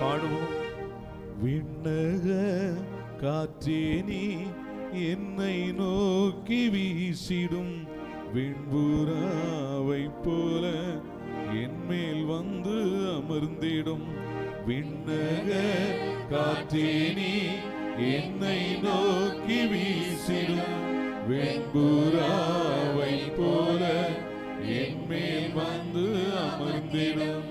பாடுவோம். விண்ணக காற்றே நீ என்னை நோக்கி வீசிடும் விண்புறாவை போல என் மேல் வந்து அமர்ந்திடும். விண்ணக காற்றே நீ என்னை நோக்கி வீசிடும் வெண்புறாவை போல என் மேல் வந்து அமர்ந்திடும்.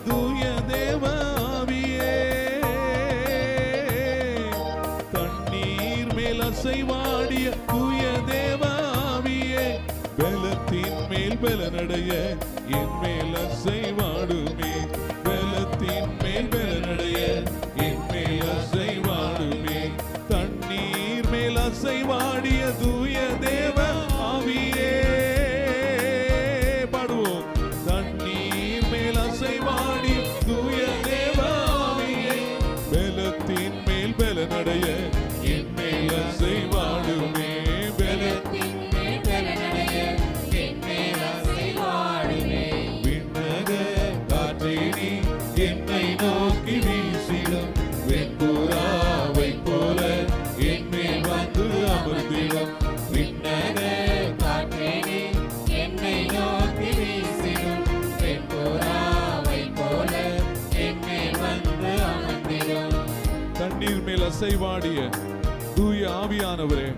தூய தேவ ஆவியே, தண்ணீர் மேல் அசைவாடிய தூய தேவ ஆவியே, பலத்தின் மேல் பலனடைய என் மேல் அசைவாடுமே. பலத்தின் மேல் பலனடைய என் மேல் அசைவாடுமே. தண்ணீர் மேல் அசைவாடிய தூய தேவ ஆவியே, பாடுவோம். தண்ணீர் மேல் அசைவாடி தூய தேவ ஆவியே, பலத்தின் மேல் பலனடைய என் மேல் அசைவாடுமே. பலத்தின் மேல் பலனடைய என் மேல் அசைவாடுமே. விண்ணக காற்றே நீ என்னை நோக்கி வீசிடும் வெண்புறாவை போல என் மேல் வந்து அமர்ந்திடும். விண்ணக காற்றே நீ என்னை நோக்கி வீசிடும் வெண்புறாவை போல என் மேல் வந்து அமர்ந்திடும். தண்ணீர் மேல் அசைவாடிய தூய ஆவியானவரே,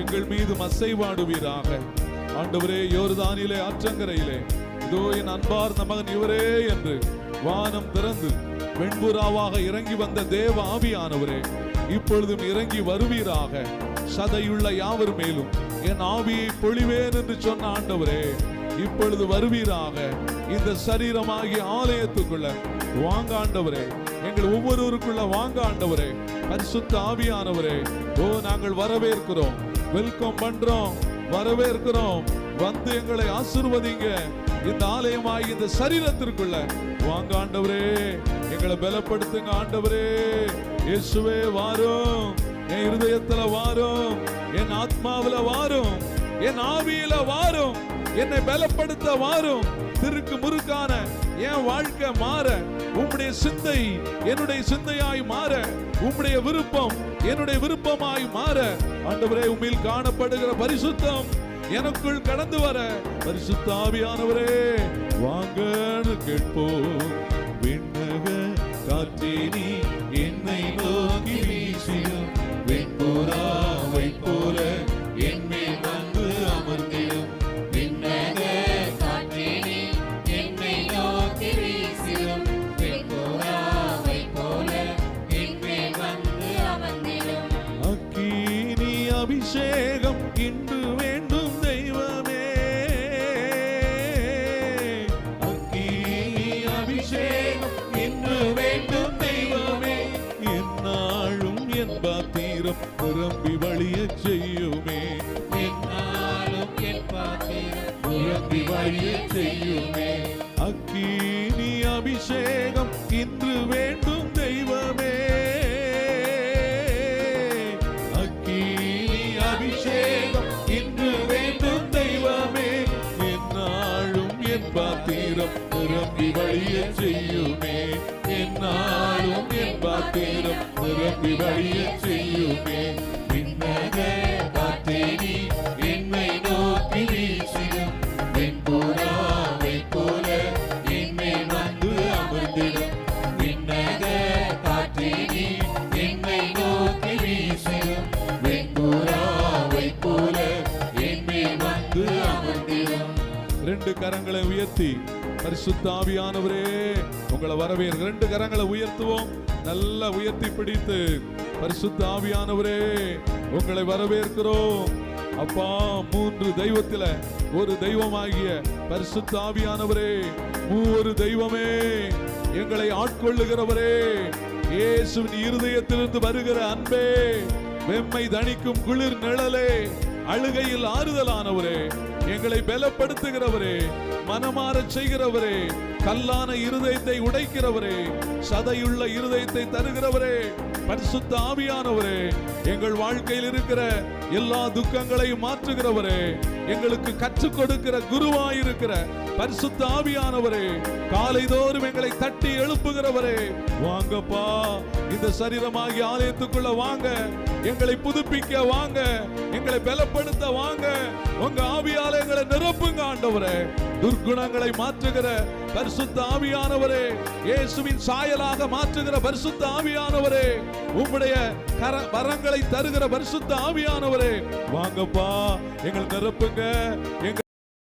எங்கள் மீதும் அசைவாடுவீராக. ஆண்டவரே, யோர்தானிலே ஆற்றங்கரையிலே இதோ என் அன்பார்ந்த மகன் இவரே என்று வானம் திறந்து வெண்புறாவாக இறங்கி வந்த தேவ ஆவியானவரே, இப்பொழுதும் இறங்கி வருவீராக. சதையுள்ள யாவர் மேலும் என் ஆவியை பொழிவேன் என்று சொன்ன ஆண்டவரே, இப்பொழுது வருவீராக. இந்த சரீரமாகிய ஆலயத்துக்குள்ள வாங்க ஆண்டவரே, எங்கள் ஒவ்வொருவருக்குள்ள வாங்க ஆண்டவரே. பரிசுத்த ஆவியானவரே, ஓ நாங்கள் வரவேற்கிறோம், வெல்கம் பண்றோம், வரவேற்கிறோம். வந்து எங்களை ஆசீர்வதிங்க. இந்த ஆலயமாகி இந்த சரீரத்திற்குள்ள வாங்க ஆண்டவரே, எங்களை பலப்படுத்துங்க ஆண்டவரே. இயேசுவே வாரும், என் இருதயத்துல வாரும், என் ஆத்மாவில வாரும், என் ஆவியில வாரும், என்னை பலப்படுத்த வாரும். திருக்கு முறுக்கான என் வாழ்க்கை மாற, உம்முடைய சிந்தை என்னுடைய சிந்தையாய் மாற, உம்முடைய விருப்பம் என்னுடைய விருப்பமாய் மாற ஆண்டவரே, உம்மில் காணப்படுகிற பரிசுத்தம் எனக்குள் கடந்து வர பரிசுத்த ஆவியானவரே வாங்கன்னு கேட்போம். விண்ணக காற்றே நீ என்னை நோக்கி வீசிடும் வெண்புறாவை போல என் மேல் வந்து அமர்ந்திடும். விண்ணக காற்றே நீ என்னை நோக்கி வீசிடும் வெண்புறாவை போல என் மேல் வந்து அமர்ந்திடும். அக்கினி அபிஷேகம் இன்று வேண்டும் தெய்வமே, அக்கினி அபிஷேகம் இன்று வேண்டும் தெய்வமே. என்னாலும் என் பாத்திரம் நிரம்பி வழிய செய்யுமே, என்னாலும் என் பாத்திரம் நிரம்பி வழிய செய்யுமே. அக்கினி அபிஷேகம் இன்று வேண்டும் தெய்வமே, அக்கினி பாத்திரம் நிரம்பி வழிய செய்யுமே. என்னாலும் என் பாத்திரம் நிரம்பி வழிய செய்யுமே. விண்ணக காற்றே நீ என்னை நோக்கி வீசிடும், வெண்புறாவை போல என்மேல் வந்து அமர்ந்திடும். விண்ணக காற்றே நீ என்னை நோக்கி வீசிடும், வெண்புறாவை போல என்மேல் வந்து அமர்ந்திடும். ரெண்டு கரங்களை உயர்த்தி பரிசுத்த ஆவியானவரே உங்களை வரவேற்க. ரெண்டு கரங்களை உயர்த்துவோம், நல்லா உயர்த்தி பிடித்து பரிசுத்த ஆவியானவரே உங்களை வரவேற்கிறோம். அப்பா, மூன்று தெய்வத்தில ஒரு தெய்வமாகிய பரிசுத்த ஆவியானவரே, மூவொரு தெய்வமே, எங்களை ஆட்கொள்ளுகிறவரே, இயேசுவின் இருதயத்திலிருந்து வருகிற அன்பே, வெம்மை தணிக்கும் குளிர் நிழலே, அழுகையில் ஆறுதலானவரே, எங்களை பலப்படுத்துகிறவரே, மனமாறச் செய்கிறவரே, கல்லான இருதயத்தை உடைக்கிறவரே, சதையுள்ள இருதயத்தை தருகிறவரே, பரிசுத்த ஆவியானவரே, எங்கள் வாழ்க்கையில் இருக்கிற எல்லா துக்கங்களையும் மாற்றுகிறவரே, எங்களுக்கு கற்றுக் கொடுக்கிற குருவாயிருக்கிற பரிசுத்த ஆவியானவரே, காலைதோறும் எங்களை தட்டி எழுப்புகிறவரே, வாங்கப்பா, இந்த சரீரமாகிய ஆலயத்துக்குள்ள வாங்க, எங்களை புதுப்பிக்க வாங்க, எங்களை பலப்படுத்த வாங்க, உங்க ஆவியாலயங்களை நிரப்புங்க ஆண்டவரே. துர்குணங்களை மாற்றுகிற பரிசுத்த ஆவியானவரே, இயேசுவின் சாயலாக மாற்றுகிற பரிசுத்த ஆவியானவரே, உம்முடைய வரங்களை தருகிற பரிசுத்த ஆவியானவரே, வாங்கப்பா, எங்களை நிரப்புங்க.